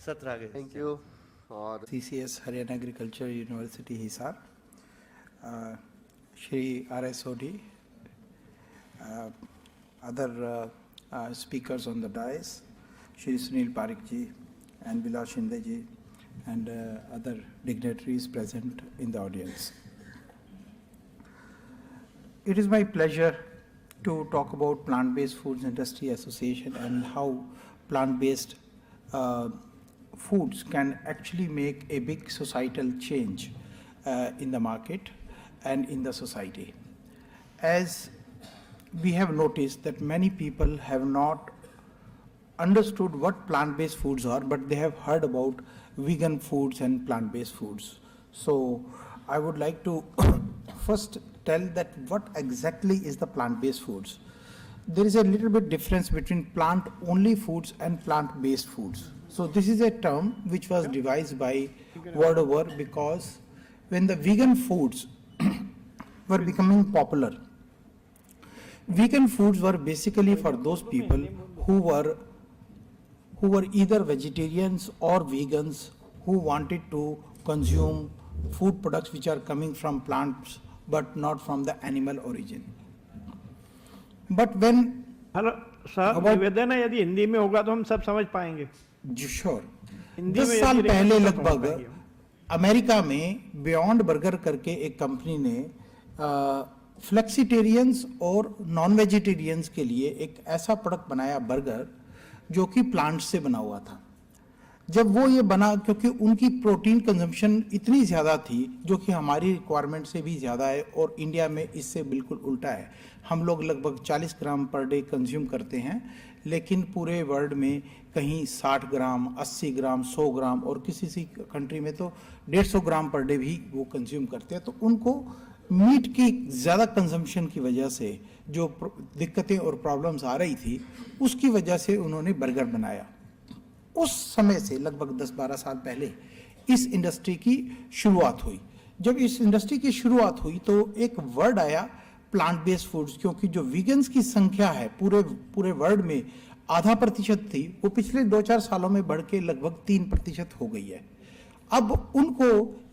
सत्र आगे। Thank you. और CCS Haryana agriculture university Hisar, Shri R.S. Sodhi, other speakers on the dais, Shri Sunil Parikh ji and Vilas Shinde ji, and other dignitaries present in the audience. It is my pleasure to talk about Plant-Based Foods Industry Association and how plant-based foods can actually make a big societal change in the market and in the society. As we have noticed that many people have not understood what plant-based foods are, but they have heard about vegan foods and plant-based foods. So I would like to first tell that what exactly is the plant-based foods. There is a little bit difference between plant-only foods and plant-based foods. So this is a term which was devised by Word because when the vegan foods were becoming popular, vegan foods were basically for those people who were either vegetarians or vegans who wanted to consume food products which are coming from plants but not from the animal origin. But when hello sir, निवेदन है यदि हिंदी में होगा तो हम सब समझ पाएंगे। श्योर। 10 साल पहले लगभग अमेरिका में बियॉन्ड बर्गर करके एक कंपनी ने फ्लेक्सिटेरियंस और नॉन वेजिटेरियंस के लिए एक ऐसा प्रोडक्ट बनाया बर्गर जो कि प्लांट से बना हुआ था। जब वो ये बना, क्योंकि उनकी प्रोटीन कंजम्पशन इतनी ज़्यादा थी जो कि हमारी रिक्वायरमेंट से भी ज़्यादा है, और इंडिया में इससे बिल्कुल उल्टा है। हम लोग लगभग 40 ग्राम पर डे कंज्यूम करते हैं, लेकिन पूरे वर्ल्ड में कहीं 60 ग्राम, 80 ग्राम, 100 ग्राम और किसी कंट्री में तो 150 ग्राम पर डे भी वो कंज्यूम करते हैं। तो उनको मीट की ज़्यादा कंजम्पशन की वजह से जो दिक्कतें और प्रॉब्लम्स आ रही थी, उसकी वजह से उन्होंने बर्गर बनाया। उस समय से लगभग 10-12 साल पहले इस इंडस्ट्री की शुरुआत हुई। जब इस इंडस्ट्री की शुरुआत हुई तो एक वर्ड आया प्लांट बेस्ड फूड्स, क्योंकि जो वीगन्स की संख्या है पूरे वर्ल्ड में 0.5% थी, वो पिछले 2-4 सालों में बढ़ के लगभग 3% हो गई है। अब उनको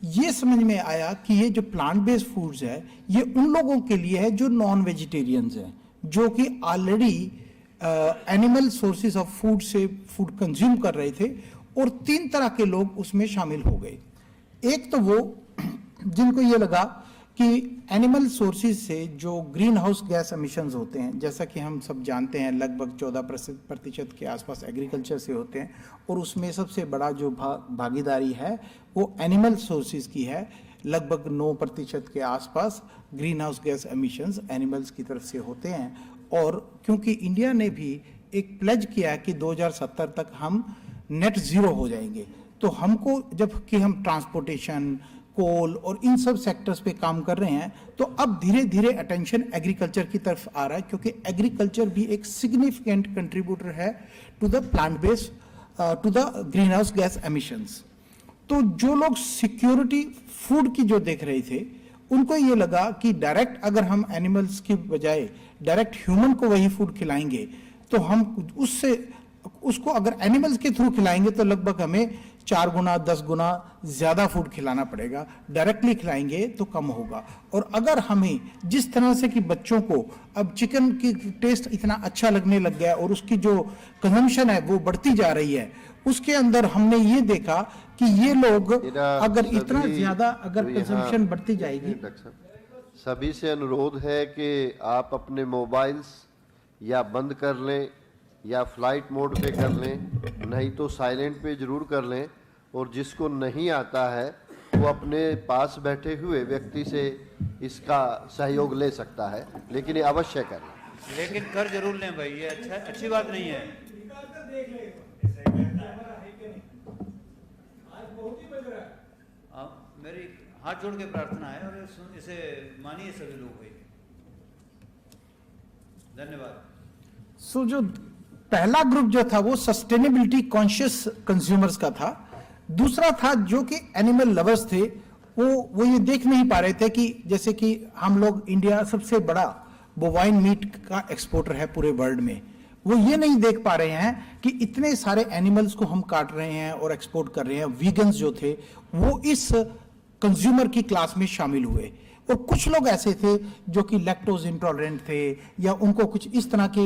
ये समझ में आया कि ये जो प्लांट बेस्ड फूड्स है ये उन लोगों के लिए है जो नॉन वेजिटेरियंस हैं, जो कि already animal sources of food से फूड कंज्यूम कर रहे थे, और 3 तरह के लोग उसमें शामिल हो गए। एक तो वो जिनको ये लगा कि एनिमल सोर्सेज से जो ग्रीन हाउस गैस एमिशंस होते हैं, जैसा कि हम सब जानते हैं लगभग 14% के आसपास एग्रीकल्चर से होते हैं, और उसमें सबसे बड़ा जो भागीदारी है वो एनिमल सोर्सेज की है। लगभग 9% के आसपास green house gas emissions animals की तरफ से होते हैं। और क्योंकि इंडिया ने भी एक प्लेज किया है कि 2070 तक हम नेट ज़ीरो हो जाएंगे, तो हमको जबकि हम ट्रांसपोर्टेशन, कोल और इन सब सेक्टर्स पे काम कर रहे हैं, तो अब धीरे धीरे अटेंशन एग्रीकल्चर की तरफ आ रहा है, क्योंकि एग्रीकल्चर भी एक सिग्निफिकेंट कंट्रीब्यूटर है to the plant based to the greenhouse gas emissions. तो जो लोग सिक्योरिटी फूड की जो देख रहे थे, उनको ये लगा कि डायरेक्ट अगर हम एनिमल्स की बजाय डायरेक्ट ह्यूमन को वही फूड खिलाएंगे, तो हम उसको अगर एनिमल्स के थ्रू खिलाएंगे तो लगभग हमें 4 गुना 10 गुना ज़्यादा फूड खिलाना पड़ेगा, डायरेक्टली खिलाएंगे तो कम होगा। और अगर हमें जिस तरह से कि बच्चों को अब चिकन की टेस्ट इतना अच्छा लगने लग गया और उसकी जो कंजम्पशन है वो बढ़ती जा रही है, उसके अंदर हमने ये देखा कि ये लोग अगर इतना ज़्यादा अगर कंजम्पशन बढ़ती जाएगी। सभी से अनुरोध है कि आप अपने मोबाइल्स या बंद कर लें या फ्लाइट मोड पे कर लें, नहीं तो साइलेंट पे जरूर कर लें, और जिसको नहीं आता है वो अपने पास बैठे हुए व्यक्ति से इसका सहयोग ले सकता है, लेकिन ये अवश्य करें। लेकिन कर जरूर लें भाई, ये अच्छी बात नहीं है। मेरी हाथ जोड़ के प्रार्थना है और इसे मानिए सभी लोग भाई। धन्यवाद। सो जो पहला ग्रुप जो था वो सस्टेनेबिलिटी कॉन्शियस कंज्यूमर्स का था। दूसरा था जो कि एनिमल लवर्स थे, वो ये देख नहीं पा रहे थे कि जैसे कि हम लोग, इंडिया सबसे बड़ा बोवाइन मीट का एक्सपोर्टर है पूरे वर्ल्ड में, वो ये नहीं देख पा रहे हैं कि इतने सारे एनिमल्स को हम काट रहे हैं और एक्सपोर्ट कर रहे हैं। वीगन्स जो थे वो इस कंज्यूमर की क्लास में शामिल हुए, और कुछ लोग ऐसे थे जो कि लैक्टोज इंटॉलरेंट थे, या उनको कुछ इस तरह के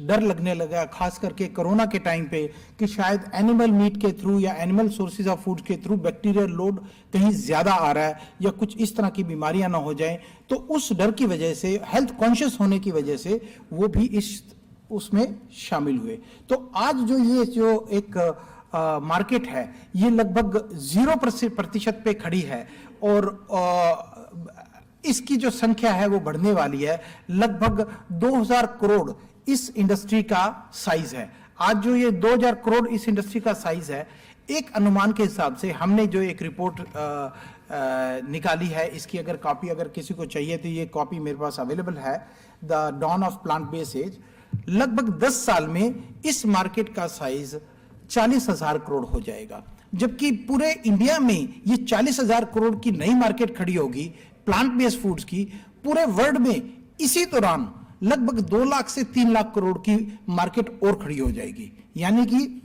डर लगने लगा, खास करके कोरोना के टाइम पे, कि शायद एनिमल मीट के थ्रू या एनिमल सोर्सेज ऑफ फूड के थ्रू बैक्टीरियल लोड कहीं ज्यादा आ रहा है या कुछ इस तरह की बीमारियां ना हो जाएं। तो उस डर की वजह से, हेल्थ कॉन्शियस होने की वजह से वो भी उसमें शामिल हुए। तो आज जो एक मार्केट है ये लगभग 0% पे खड़ी है, और इसकी जो संख्या है वो बढ़ने वाली है। लगभग 2000 करोड़ इस इंडस्ट्री का साइज है। आज जो ये 2000 करोड़ इस इंडस्ट्री का साइज है, एक अनुमान के हिसाब से हमने जो एक रिपोर्ट निकाली है, इसकी अगर कॉपी अगर किसी को चाहिए तो ये कॉपी मेरे पास अवेलेबल है, the dawn of plant based age. लगभग 10 साल में इस मार्केट का साइज 40,000 करोड़ हो जाएगा, जबकि पूरे इंडिया में ये 40,000 करोड़ की नई मार्केट खड़ी होगी प्लांट बेस्ड फूड्स की। पूरे वर्ल्ड में इसी दौरान लगभग 2 लाख से 3 लाख करोड़ की मार्केट और खड़ी हो जाएगी। यानी कि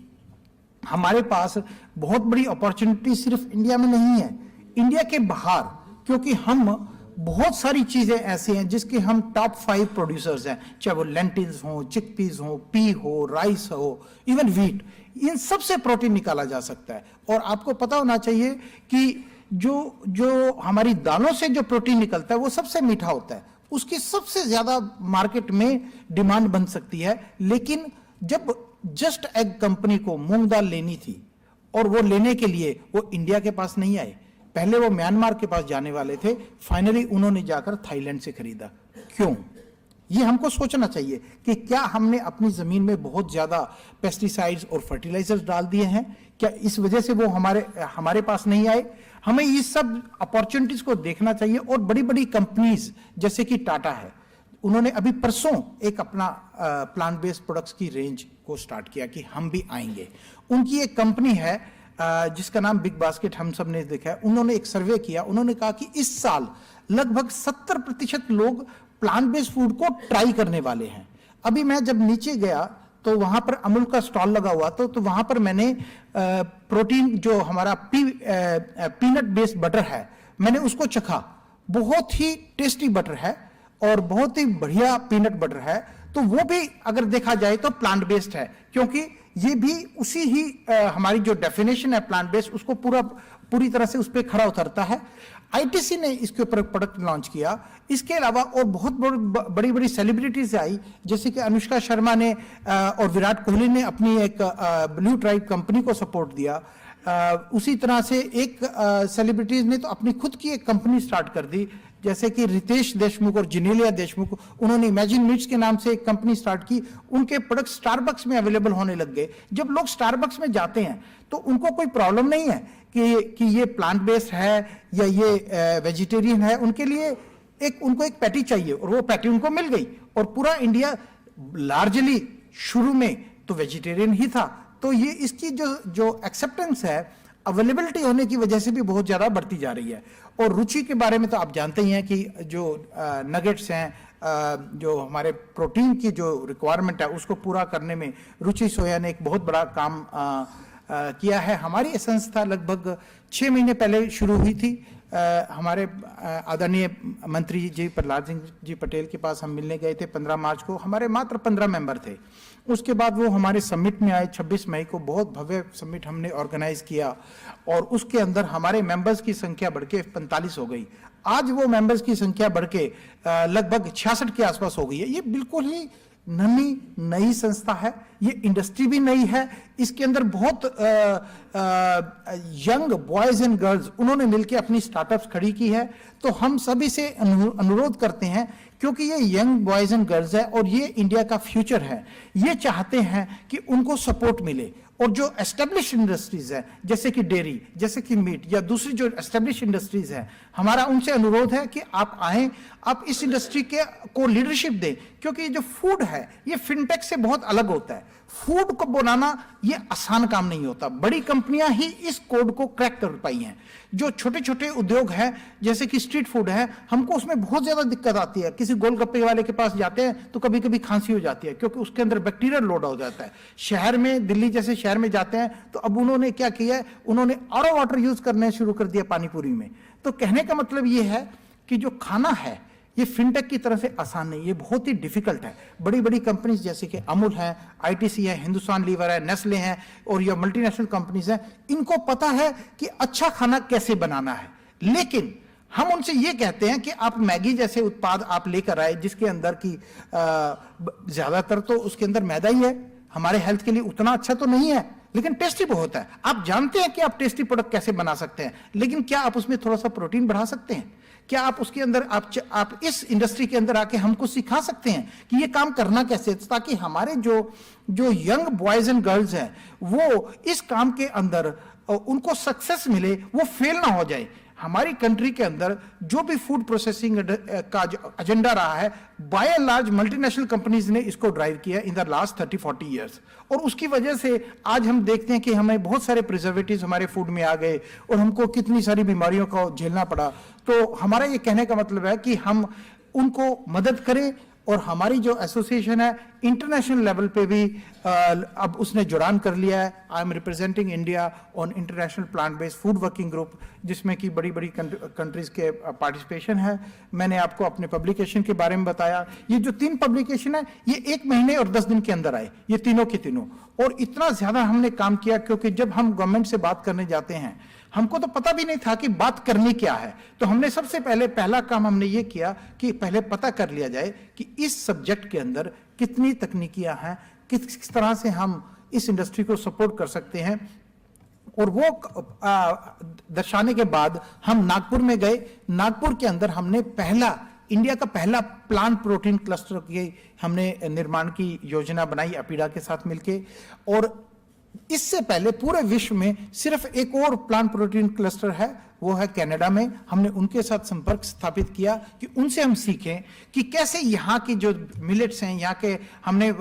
हमारे पास बहुत बड़ी अपॉर्चुनिटी सिर्फ इंडिया में नहीं है, इंडिया के बाहर, क्योंकि हम बहुत सारी चीजें ऐसी हैं जिसके हम टॉप 5 प्रोड्यूसर्स हैं, चाहे वो लेंटिल्स हो, चिकपीस हो, पी हो, राइस हो, इवन व्हीट, इन सब से प्रोटीन निकाला जा सकता है। और आपको पता होना चाहिए कि जो हमारी दालों से जो प्रोटीन निकलता है वो सबसे मीठा होता है, उसकी सबसे ज्यादा मार्केट में डिमांड बन सकती है। लेकिन जब जस्ट एग कंपनी को मूंग दाल लेनी थी, और वो लेने के लिए वो इंडिया के पास नहीं आए, पहले वो म्यांमार के पास जाने वाले थे, फाइनली उन्होंने जाकर थाईलैंड से खरीदा। क्यों? ये हमको सोचना चाहिए कि क्या हमने अपनी जमीन में बहुत ज्यादा पेस्टिसाइड्स और फर्टिलाइजर्स डाल दिए हैं? क्या इस वजह से वो हमारे पास नहीं आए? हमें ये सब अपॉर्चुनिटीज को देखना चाहिए। और बड़ी बड़ी कंपनीज जैसे कि टाटा है, उन्होंने अभी परसों एक अपना प्लांट बेस्ड प्रोडक्ट्स की रेंज को स्टार्ट किया कि हम भी आएंगे। उनकी एक कंपनी है जिसका नाम बिग बास्केट, हम सब ने देखा है। उन्होंने एक सर्वे किया, उन्होंने कहा कि इस साल लगभग 70% लोग प्लांट बेस्ड फूड को ट्राई करने वाले हैं। अभी मैं जब नीचे गया तो वहां पर अमूल का स्टॉल लगा हुआ तो वहां पर मैंने प्रोटीन जो हमारा पीनट बेस्ड बटर है, मैंने उसको चखा। बहुत ही टेस्टी बटर है और बहुत ही बढ़िया पीनट बटर है। तो वो भी अगर देखा जाए तो प्लांट बेस्ड है, क्योंकि ये भी उसी ही हमारी जो डेफिनेशन है प्लांट बेस्ड, उसको पूरी तरह से उस पर खरा उतरता है। आईटीसी ने इसके ऊपर प्रोडक्ट लॉन्च किया। इसके अलावा और बहुत बड़ी बड़ी सेलिब्रिटीज आई, जैसे कि अनुष्का शर्मा ने और विराट कोहली ने अपनी एक ब्लू ट्राइब कंपनी को सपोर्ट दिया। उसी तरह से एक सेलिब्रिटीज ने तो अपनी खुद की एक कंपनी स्टार्ट कर दी, जैसे कि रितेश देशमुख और जिनेलिया देशमुख, उन्होंने इमेजिन मीट्स के नाम से एक कंपनी स्टार्ट की। उनके प्रोडक्ट स्टारबक्स में अवेलेबल होने लग गए। जब लोग स्टारबक्स में जाते हैं तो उनको कोई प्रॉब्लम नहीं है कि ये प्लांट बेस्ड है या ये वेजिटेरियन है। उनके लिए उनको एक पैटी चाहिए और वो पैटी उनको मिल गई। और पूरा इंडिया लार्जली शुरू में तो वेजिटेरियन ही था। तो ये इसकी जो एक्सेप्टेंस है, अवेलेबिलिटी होने की वजह से भी बहुत ज्यादा बढ़ती जा रही है। और रुचि के बारे में तो आप जानते ही हैं कि जो नगेट्स हैं, जो हमारे प्रोटीन की जो रिक्वायरमेंट है उसको पूरा करने में रुचि सोया ने एक बहुत बड़ा काम किया है। हमारी संस्था लगभग 6 महीने पहले शुरू हुई थी। हमारे आदरणीय मंत्री जी प्रहलाद सिंह जी पटेल के पास हम मिलने गए थे 15 मार्च को। हमारे मात्र 15 मेंबर थे। उसके बाद वो हमारे समिट में आए 26 मई को। बहुत भव्य समिट हमने ऑर्गेनाइज किया और उसके अंदर हमारे मेंबर्स की संख्या बढ़ के 45 हो गई। आज वो मेंबर्स की संख्या बढ़ के लगभग 66 के आसपास हो गई है। ये बिल्कुल ही नई संस्था है। ये इंडस्ट्री भी नई है। इसके अंदर बहुत यंग बॉयज एंड गर्ल्स उन्होंने मिलकर अपनी स्टार्टअप्स खड़ी की है। तो हम सभी से अनुरोध करते हैं, क्योंकि ये यंग बॉयज एंड गर्ल्स है और ये इंडिया का फ्यूचर है। ये चाहते हैं कि उनको सपोर्ट मिले। और जो एस्टेब्लिश इंडस्ट्रीज है, जैसे कि डेयरी, जैसे कि मीट या दूसरी जो एस्टेब्लिश इंडस्ट्रीज है, हमारा उनसे अनुरोध है कि आप आएं, आप इस इंडस्ट्री को लीडरशिप दें। क्योंकि जो फूड है ये फिनटेक से बहुत अलग होता है। फूड को बनाना ये आसान काम नहीं होता, बड़ी कंपनियां ही इस कोड को क्रैक कर पाई हैं। जो छोटे छोटे उद्योग हैं जैसे कि स्ट्रीट फूड है, हमको उसमें बहुत ज्यादा दिक्कत आती है। किसी गोलगप्पे वाले के पास जाते हैं तो कभी कभी खांसी हो जाती है क्योंकि उसके अंदर बैक्टीरिया लोड हो जाता है। शहर में, दिल्ली जैसे शहर में जाते हैं तो अब उन्होंने क्या किया है, उन्होंने आरओ वाटर यूज करने शुरू कर दिया पानीपुरी में। तो कहने का मतलब ये है कि जो खाना है ये फिनटेक की तरह से आसान नहीं, ये बहुत ही डिफिकल्ट है। बड़ी बड़ी कंपनीज जैसे कि अमूल है, आईटीसी है, हिंदुस्तान लीवर है, नेस्ले हैं और ये मल्टीनेशनल कंपनीज हैं, इनको पता है कि अच्छा खाना कैसे बनाना है। लेकिन हम उनसे ये कहते हैं कि आप मैगी जैसे उत्पाद आप लेकर आए जिसके अंदर की ज्यादातर तो उसके अंदर मैदा ही है, हमारे हेल्थ के लिए उतना अच्छा तो नहीं है लेकिन टेस्टी बहुत है। आप जानते हैं कि आप टेस्टी प्रोडक्ट कैसे बना सकते हैं, लेकिन क्या आप उसमें थोड़ा सा प्रोटीन बढ़ा सकते हैं? क्या आप उसके अंदर आप इस इंडस्ट्री के अंदर आके हमको सिखा सकते हैं कि ये काम करना कैसे, ताकि हमारे जो यंग बॉयज एंड गर्ल्स हैं वो इस काम के अंदर उनको सक्सेस मिले, वो फेल ना हो जाए। हमारी कंट्री के अंदर जो भी फूड प्रोसेसिंग का जो एजेंडा रहा है, by and large multinational companies ने इसको ड्राइव किया इन द लास्ट 30-40 इयर्स, और उसकी वजह से आज हम देखते हैं कि हमें बहुत सारे प्रिजर्वेटिव्स हमारे फूड में आ गए और हमको कितनी सारी बीमारियों को झेलना पड़ा। तो हमारा ये कहने का मतलब है कि हम उनको मदद करें, और हमारी जो एसोसिएशन है इंटरनेशनल लेवल पे भी अब उसने जुड़ान कर लिया है। I am representing India on international plant based food working group, जिसमें कि बड़ी बड़ी कंट्रीज के पार्टिसिपेशन है। मैंने आपको अपने पब्लिकेशन के बारे में बताया। ये जो 3 पब्लिकेशन है ये 1 महीने और 10 दिन के अंदर आए, ये तीनों के तीनों। और इतना ज्यादा हमने काम किया क्योंकि जब हम गवर्नमेंट से बात करने जाते हैं हमको तो पता भी नहीं था कि बात करनी क्या है। तो हमने सबसे पहला काम हमने ये किया कि पहले पता कर लिया जाए कि इस सब्जेक्ट के अंदर कितनी तकनीकियां हैं, किस तरह से हम इस इंडस्ट्री को सपोर्ट कर सकते हैं। और वो दर्शाने के बाद हम नागपुर में गए। नागपुर के अंदर हमने इंडिया का पहला प्लांट प्रोटीन क्लस्टर की हमने निर्माण की योजना बनाई अपीडा के साथ मिलके। और इससे पहले पूरे विश्व में सिर्फ एक और प्लांट प्रोटीन क्लस्टर है, वो है कनाडा में। हमने उनके साथ संपर्क स्थापित किया कि उनसे हम सीखें कि कैसे यहाँ की जो मिलेट्स हैं, यहाँ के हमने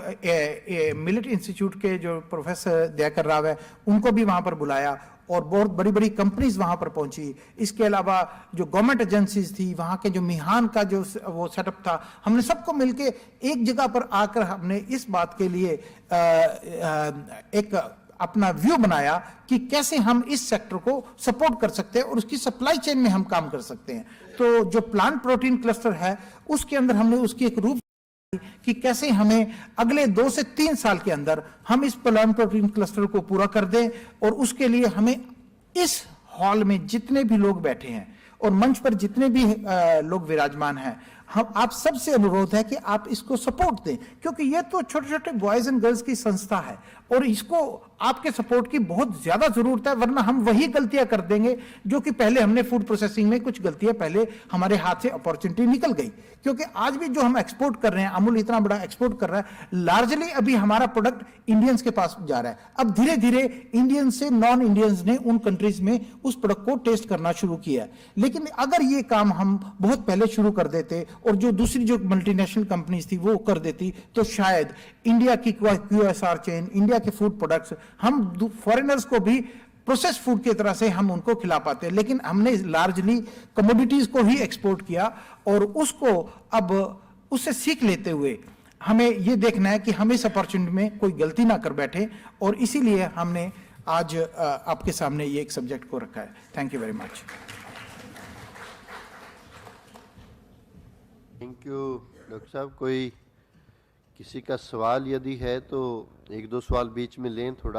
मिलेट इंस्टीट्यूट के जो प्रोफेसर दयाकर राव है उनको भी वहाँ पर बुलाया और बहुत बड़ी बड़ी कंपनीज वहाँ पर पहुंची। इसके अलावा जो गवर्नमेंट एजेंसीज थी, वहाँ के जो मिहान का जो वो सेटअप था, हमने सबको मिलके एक जगह पर आकर हमने इस बात के लिए एक अपना व्यू बनाया कि कैसे हम इस सेक्टर को सपोर्ट कर सकते हैं और उसकी सप्लाई चेन में हम काम कर सकते हैं। तो जो प्लांट प्रोटीन क्लस्टर है उसके अंदर हमने उसकी एक रूप कि कैसे हमें अगले 2 से 3 साल के अंदर हम इस प्लांट प्रोटीन क्लस्टर को पूरा कर दें। और उसके लिए हमें इस हॉल में जितने भी लोग बैठे हैं और मंच पर जितने भी लोग विराजमान हैं, हम आप सबसे अनुरोध है कि आप इसको सपोर्ट दें, क्योंकि ये तो छोटे छोटे बॉयज एंड गर्ल्स की संस्था है और इसको आपके सपोर्ट की बहुत ज्यादा जरूरत है। वरना हम वही गलतियां कर देंगे जो कि पहले हमने फूड प्रोसेसिंग में कुछ गलतियां, पहले हमारे हाथ से अपॉर्चुनिटी निकल गई। क्योंकि आज भी जो हम एक्सपोर्ट कर रहे हैं, अमूल इतना बड़ा एक्सपोर्ट कर रहा है, लार्जली अभी हमारा प्रोडक्ट इंडियंस के पास जा रहा है। अब धीरे धीरे इंडियंस से नॉन इंडियंस ने उन कंट्रीज में उस प्रोडक्ट को टेस्ट करना शुरू किया है। लेकिन अगर ये काम हम बहुत पहले शुरू कर देते और जो दूसरी जो मल्टीनेशनल कंपनीज थी वो कर देती, तो शायद इंडिया की QSR चेन, इंडिया के फूड प्रोडक्ट्स हम फॉरेनर्स को भी प्रोसेस फूड की तरह से हम उनको खिला पाते हैं। लेकिन हमने लार्जली कमोडिटीज को ही एक्सपोर्ट किया और उसको अब उससे सीख लेते हुए हमें ये देखना है कि हम इस अपॉर्चुनिटी में कोई गलती ना कर बैठे, और इसीलिए हमने आज आपके सामने ये एक सब्जेक्ट को रखा है। Thank you very much. Thank you doctor साहब। कोई किसी का सवाल यदि है तो 1-2 सवाल बीच में लें, थोड़ा